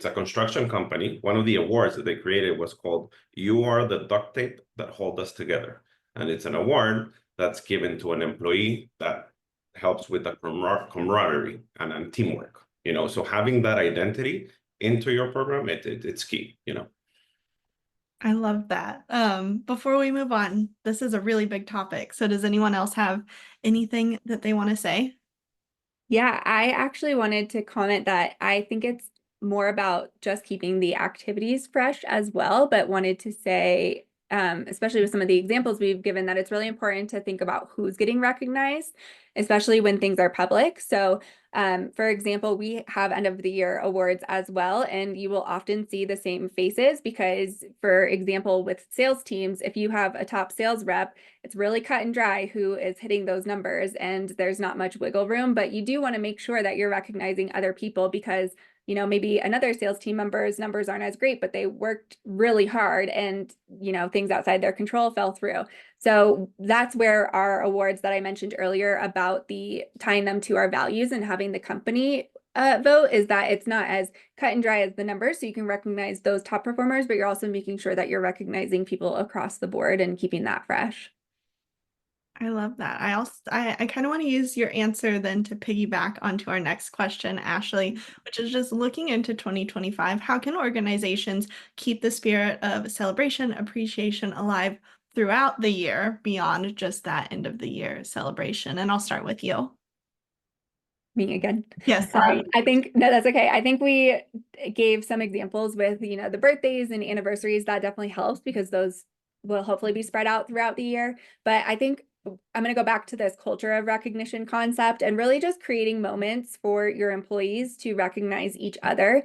a construction company. One of the awards that they created was called "You Are the Duct Tape That Hold Us Together." And it's an award that's given to an employee that helps with the camaraderie and teamwork. So having that identity into your program, it's key, I love that. Before we move on, this is a really big topic. So does anyone else have anything that they want to say? Yeah, I actually wanted to comment that I think it's more about just keeping the activities fresh as well, but wanted to say, especially with some of the examples we've given, that it's really important to think about who's getting recognized, especially when things are public. So for example, we have end of the year awards as well, and you will often see the same faces because, for example, with sales teams, if you have a top sales rep, it's really cut and dry who is hitting those numbers and there's not much wiggle room, but you do want to make sure that you're recognizing other people because maybe another sales team member's numbers aren't as great, but they worked really hard and, things outside their control fell through. So that's where our awards that I mentioned earlier about tying them to our values and having the company vote is that it's not as cut and dry as the numbers. So you can recognize those top performers, but you're also making sure that you're recognizing people across the board and keeping that fresh. I love that. I kind of want to use your answer then to piggyback onto our next question, Ashley, which is just looking into 2025. How can organizations keep the spirit of celebration, appreciation alive throughout the year beyond just that end of the year celebration? And I'll start with you. Me again. Yes. I think, no, that's okay. I think we gave some examples with, the birthdays and anniversaries. That definitely helps because those will hopefully be spread out throughout the year. But I think I'm going to go back to this culture of recognition concept and really just creating moments for your employees to recognize each other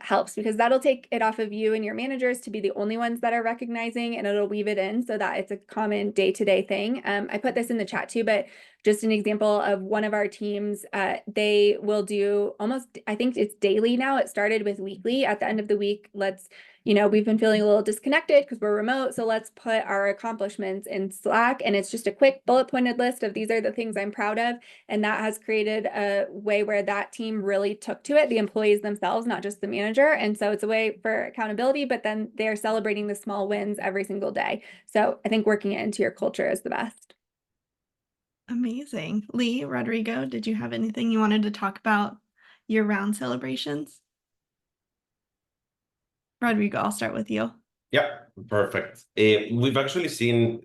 helps because that'll take it off of you and your managers to be the only ones that are recognizing, and it'll weave it in so that it's a common day-to-day thing. I put this in the chat too, but just an example of one of our teams, they will do almost, I think it's daily now. It started with weekly. At the end of the week, we've been feeling a little disconnected because we're remote. So let's put our accomplishments in Slack, and it's just a quick bullet bullet pointed list of these are the things I'm proud of. And that has created a way where that team really took to it, the employees themselves, not just the manager. And so it's a way for accountability, but then they're celebrating the small wins every single day. So I think working it into your culture is the best. Amazing. Lee, Rodrigo, did you have anything you wanted to talk about year-round celebrations? Rodrigo, I'll start with you. Yeah, perfect. We've actually seen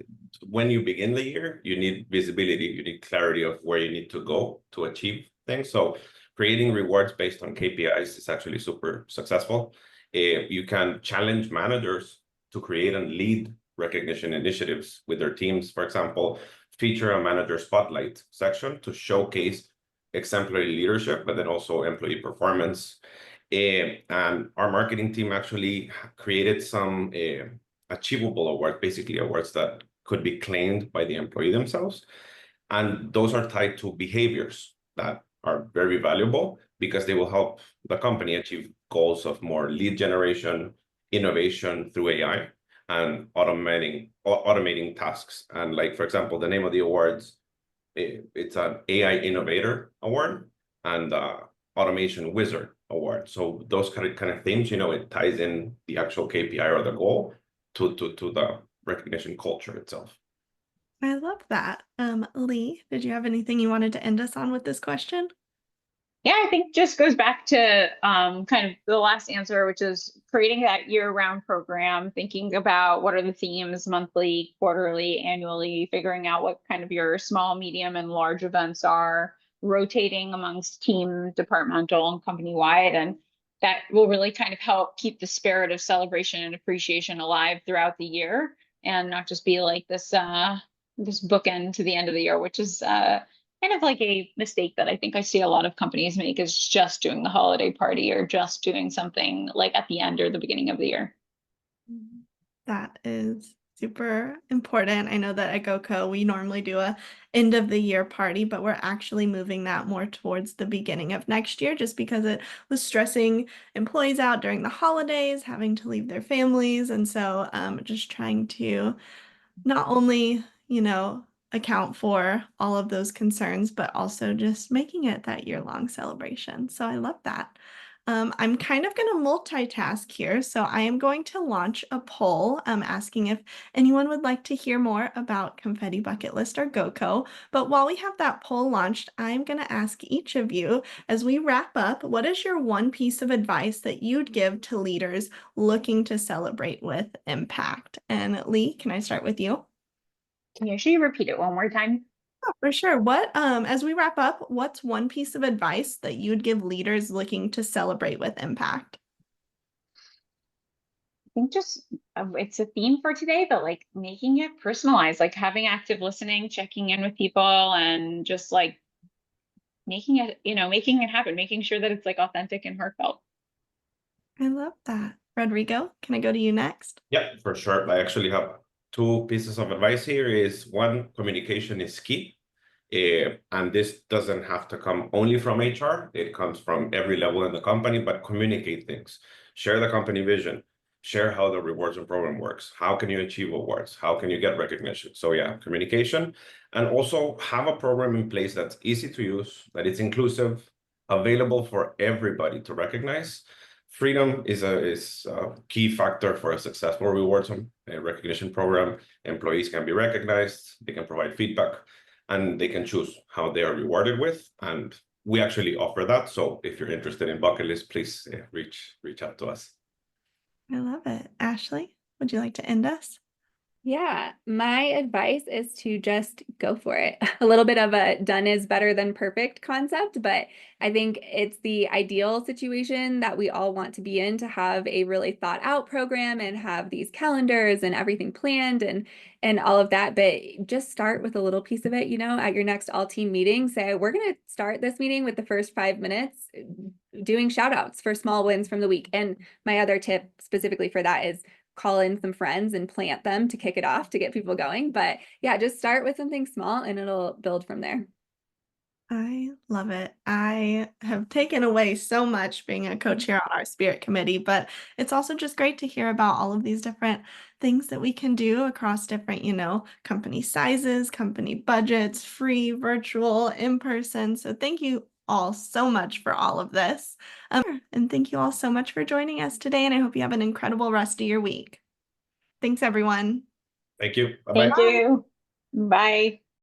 when you begin the year, you need visibility, you need clarity of where you need to go to achieve things. So creating rewards based on KPIs is actually super successful. You can challenge managers to create and lead recognition initiatives with their teams. For example, feature a manager spotlight section to showcase exemplary leadership, but then also employee performance. And our marketing team actually created some achievable awards, basically awards that could be claimed by the employee themselves. And those are tied to behaviors that are very valuable because they will help the company achieve goals of more lead generation, innovation through AI, and automating tasks. And like, for example, the name of the awards, it's an AI Innovator Award and Automation Wizard Award. So those kind of things, it ties in the actual KPI or the goal to the recognition culture itself. I love that. Lee, did you have anything you wanted to end us on with this question? Yeah, I think just goes back to kind of the last answer, which is creating that year-round program, thinking about what are the themes monthly, quarterly, annually, figuring out what kind of your small, medium, and large events are, rotating amongst team, departmental, and company-wide. And that will really kind of help keep the spirit of celebration and appreciation alive throughout the year and not just be like this bookend to the end of the year, which is kind of like a mistake that I think I see a lot of companies make is just doing the holiday party or just doing something like at the end or the beginning of the year. That is super important. I know that at GoCo, we normally do a end of the year party, but we're actually moving that more towards the beginning of next year, just because it was stressing employees out during the holidays, having to leave their families. And so just trying to not only, account for all of those concerns, but also just making it that year-long celebration. So I love that. I'm kind of going to multitask here. So I am going to launch a poll asking if anyone would like to hear more about Confetti Bucketlist or GoCo. But while we have that poll launched, I'm going to ask each of you as we wrap up, what is your one piece of advice that you'd give to leaders looking to celebrate with impact? And Lee, can I start with you? Can you actually repeat it one more time? Yeah, for sure. As we wrap up, what's one piece of advice that you'd give leaders looking to celebrate with impact? I think just it's a theme for today, but like making it personalized, like having active listening, checking in with people, and just like making it happen, making sure that it's like authentic and heartfelt. I love that. Rodrigo, can I go to you next? Yeah, for sure. I actually have two pieces of advice here. Is one, communication is key. And this doesn't have to come only from HR. It comes from every level in the company, but communicate things. Share the company vision. Share how the rewards and program works. How can you achieve awards? How can you get recognition? So yeah, communication. And also have a program in place that's easy to use, that it's inclusive, available for everybody to recognize. Freedom is a key factor for a successful rewards and recognition program. Employees can be recognized, they can provide feedback, and they can choose how they are rewarded with. And we actually offer that. So if you're interested in Bucketlist, please reach out to us. I love it. Ashley, would you like to end us? Yeah, my advice is to just go for it. A little bit of a done is better than perfect concept, but I think it's the ideal situation that we all want to be in, to have a really thought out program and have these calendars and everything planned and all of that. But just start with a little piece of it, at your next all team meeting, say, we're going to start this meeting with the first 5 minutes doing shout outs for small wins from the week. And my other tip specifically for that is call in some friends and plant them to kick it off to get people going. But yeah, just start with something small and it'll build from there. I love it. I have taken away so much being a co-chair on our spirit committee, but it's also just great to hear about all of these different things that we can do across different, company sizes, company budgets, free, virtual, in person. So thank you all so much for all of this. And thank you all so much for joining us today. And I hope you have an incredible rest of your week. Thanks, everyone. Thank you. Bye-bye. Thank you. Bye.